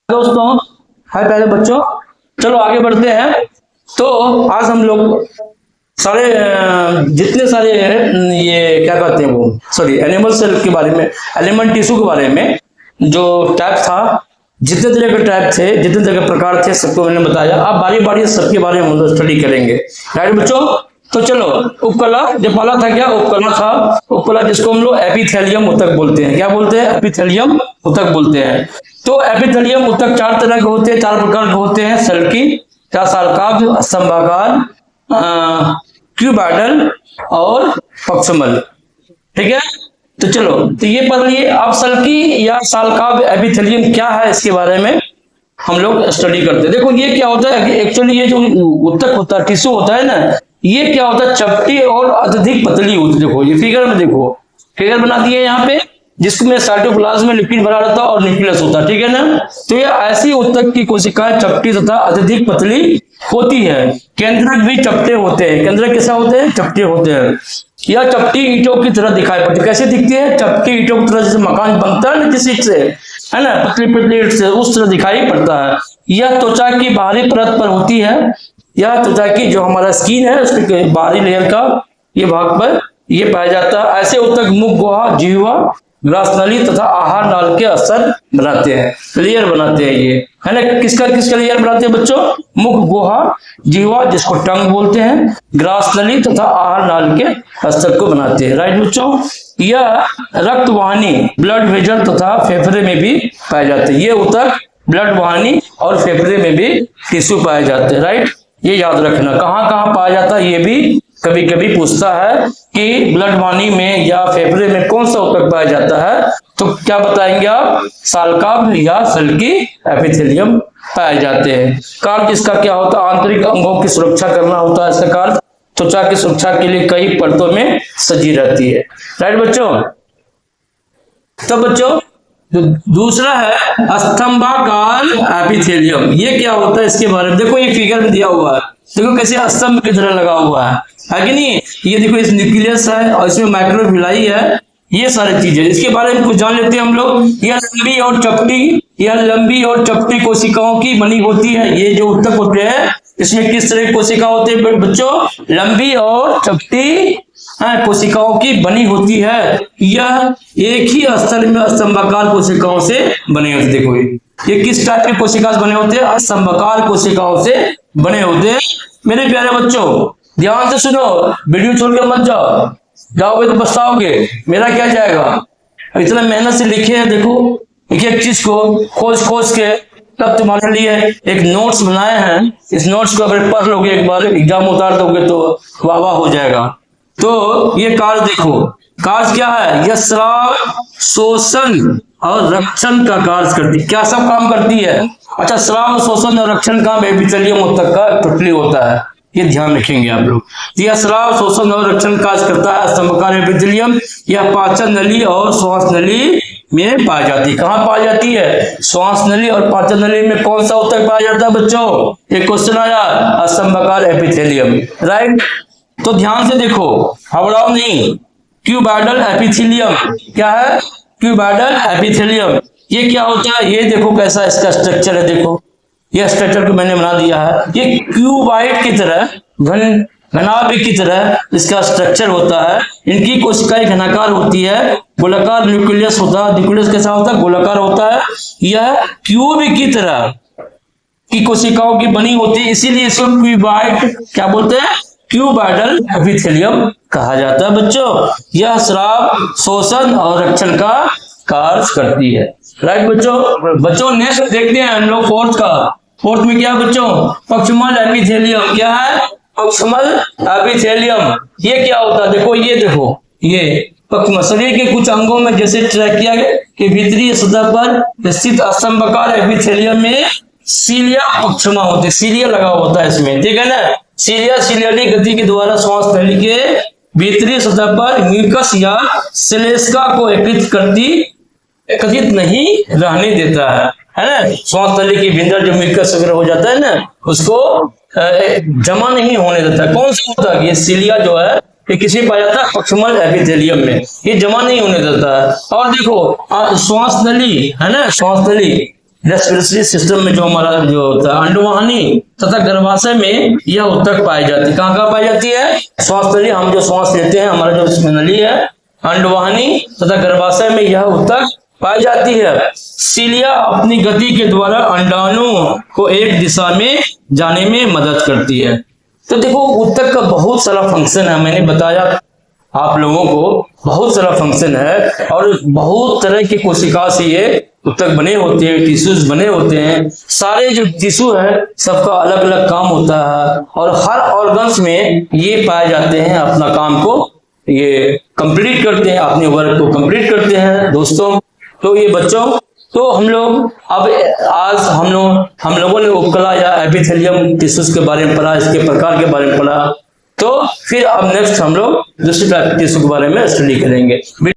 दोस्तों, हाय प्यारे बच्चों, चलो आगे बढ़ते हैं। तो आज हम लोग सारे जितने सारे ये क्या कहते हैं वो एनिमल सेल के बारे में, एलिमेंट टिश्यू के बारे में जो टाइप था, जितने तरह के टाइप थे, जितने तरह के प्रकार थे, सबको मैंने बताया। अब बारी बारी सबके बारे में हम लोग स्टडी करेंगे, राइट बच्चों। तो चलो, उपकला जो पहला था क्या, उपकला था। उपकला जिसको हम लोग एपिथेलियम ऊतक बोलते हैं। क्या बोलते हैं? एपिथेलियम ऊतक बोलते हैं। तो एपिथेलियम ऊतक चार तरह के होते हैं, चार प्रकार के होते हैं। सल्की, क्या सालकाभ, स्तंभाकार, क्यूबॉइडल और पक्ष्मल। ठीक है, तो चलो, तो ये पढ़ लिए। अब सल्की या सालकाभ एपिथेलियम क्या है, इसके बारे में हम लोग स्टडी करते हैं। देखो ये क्या होता है कि एक्चुअली ये जो ऊतक होता है, टिश्यू होता है ना, ये क्या होता है, चपटी और अत्यधिक पतली होती है। देखो ये फिगर में, देखो फिगर बना दिए यहाँ पे, जिसमें साइटोप्लाज्म में लिपिड भरा रहता है और न्यूक्लियस होता है। ठीक है ना। तो ये ऐसी ऊतक की कोशिकाएं चपटी तथा अत्यधिक पतली होती है। केंद्रक भी चपटे होते हैं। केंद्रक कैसा होते हैं? चपटे होते हैं। यह चपटी ईंटों की तरह दिखाई पड़ती है। कैसे दिखती है? चपटी ईंटों की तरह, जैसे मकान बनता है ना किसी से, है ना, पतली पतली ईंट से, उस तरह दिखाई पड़ता है। यह त्वचा की बाहरी परत पर होती है। यह त्वचा की जो हमारा स्किन है, उसके बाहरी लेयर का ये भाग पर ये पाया जाता है। ऐसे ऊतक मुख, गुहा, जिह्वा, ग्रास नली तथा आहार नाल के अस्तर बनाते हैं, लेयर बनाते हैं। ये है ना, किसका लेयर बनाते हैं बच्चों? मुख, गुहा, जिह्वा जिसको टंग बोलते हैं, ग्रास नली तथा आहार नाल के अस्तर को बनाते हैं, राइट बच्चों। यह रक्त वाहिनी, ब्लड वेजल तथा फेफड़े में भी पाए जाते हैं। ये ऊतक ब्लड वाहिनी और फेफड़े में भी टिश्यू पाए जाते हैं, राइट। ये याद रखना, कहाँ कहाँ पाया जाता है ये भी कभी कभी पूछता है कि ब्लड वाहिनी में या फेफड़े में कौन सा ऊतक पाया जाता है। तो क्या बताएंगे आप? सालकाभ या सल्की एपिथेलियम पाए जाते हैं। कार्य इसका क्या होता है? आंतरिक अंगों की सुरक्षा करना होता है इसका कार्य। त्वचा की सुरक्षा के लिए कई परतों में सजी रहती है, राइट बच्चों। तो बच्चों, दूसरा है स्तंभाकार एपिथेलियम। ये क्या होता है, इसके बारे में देखो, ये फिगर में दिया हुआ है। देखो कैसे स्तंभ की तरह लगा हुआ है कि नहीं। ये देखो, इस न्यूक्लियस है और इसमें माइक्रोविलाई है, ये सारी चीजें। इसके बारे में कुछ जान लेते हैं हम लोग। यह लंबी और चपटी कोशिकाओं की बनी होती है। ये जो ऊतक होते हैं, इसमें किस तरह की कोशिका होती है बच्चों? लंबी और चपटी कोशिकाओं की बनी होती है। यह एक ही स्थल में स्तंभाकार कोशिकाओं से बने होते हैं। देखो ये किस टाइप के कोशिका से बने होते हैं? स्तंभाकार कोशिकाओं से बने होते हैं। मेरे प्यारे बच्चों, ध्यान से सुनो, वीडियो छोड़ के मत जाओ, जाओगे तो पछताओगे। मेरा क्या जाएगा? इतना मेहनत से लिखे हैं, देखो एक एक चीज को खोज के तब तुम्हारे लिए एक नोट्स बनाए हैं। इस नोट्स को अगर पढ़ लोगे, एक बार एग्जाम उतार दोगे तो वाह वाह हो जाएगा। तो ये कार्य देखो, कार्य क्या है? यह स्राव, शोषण और रक्षण का कार्य करती है। क्या सब काम करती है? अच्छा, स्राव, शोषण और रक्षण का एपिथेलियम ऊतक का टोटली होता है, ये ध्यान रखेंगे आप लोग। यह स्राव, शोषण और रक्षण कार्य करता है स्तंभाकार एपिथेलियम। यह पाचन नली और श्वास नली में पाई जाती है। कहाँ पाई जाती है? श्वास नली और पाचन नली में कौन सा ऊतक पाया जाता है बच्चों? एक क्वेश्चन आया, स्तंभाकार एपिथेलियम, राइट। तो ध्यान से देखो, हबड़ाओ नहीं। क्यूबॉइडल एपिथेलियम क्या है? Cuboidal epithelium. ये क्या होता है? ये देखो कैसा इसका स्ट्रक्चर है। देखो ये स्ट्रक्चर को मैंने बना दिया है। ये क्यूबॉइड की तरह, घनाभ की तरह इसका स्ट्रक्चर होता है। इनकी कोशिकाएं घनाकार होती है, गोलाकार न्यूक्लियस होता है। न्यूक्लियस कैसा होता है? गोलाकार होता है। यह क्यूब की तरह की कोशिकाओं की बनी होती है, इसीलिए इसको क्यूबॉइड क्या बोलते हैं? क्यूबॉइडल एपिथेलियम कहा जाता है बच्चों। यह स्राव, शोषण और रक्षण का कार्य करती है, राइट बच्चों। नेक्स्ट देखते हैं हम लोग फोर्थ में क्या बच्चों? पक्ष्मल एपिथेलियम। क्या है? पक्ष्मल एपिथेलियम। ये क्या होता है? देखो ये देखो, ये पक्ष्मल शरीर के कुछ अंगों में, जैसे ट्रैकिया के भीतरी सतह पर स्थित स्तंभाकार एपिथेलियम में सीलिया पक्ष्मा होते हैं। सीलिया लगा होता है इसमें, ठीक है ना। सीलियाली गति के द्वारा श्वास नली के भीतरी सतह पर म्यूकस या श्लेष्मा को एकत्रित नहीं रहने देता है ना। श्वास नली के भीतर जो म्यूकस वगैरह हो जाता है ना, उसको जमा नहीं होने देता। कौन सा होता है? ये सीलिया जो है, ये किसी पाया जाता है? पक्ष्मल एपिथेलियम में। ये जमा नहीं होने देता है। और देखो श्वास नली है ना, श्वास नली रेस्पिरेटरी सिस्टम में जो हमारा जो होता है अंडवाहिनी तथा गर्भाशय में यह ऊतक पाई जाती है। कहाँ कहाँ पाई जाती है? श्वास नली, हम जो श्वास लेते हैं हमारा जो नली है, अंडवाहिनी तथा गर्भाशय में यह ऊतक पाई जाती है। सीलिया अपनी गति के द्वारा अंडाणुओं को एक दिशा में जाने में मदद करती है। तो देखो ऊतक का बहुत सारा फंक्शन है, मैंने बताया आप लोगों को बहुत सारा फंक्शन है और बहुत तरह की कोशिका से ये ऊतक बने होते हैं, टिश्यूज बने होते हैं। सारे जो टिश्यू है सबका अलग अलग काम होता है और हर ऑर्गन्स में ये पाए जाते हैं, अपना काम को ये कंप्लीट करते हैं, अपने वर्क को कंप्लीट करते हैं दोस्तों। तो ये बच्चों, तो हम लोग अब आज हम लोगों ने उपकला या एपिथेलियम टिश्यूज के बारे में पढ़ा, इसके प्रकार के बारे में पढ़ा। तो फिर अब नेक्स्ट हम लोग दूसरी टाइप के टिश्यू के बारे में स्टडी करेंगे।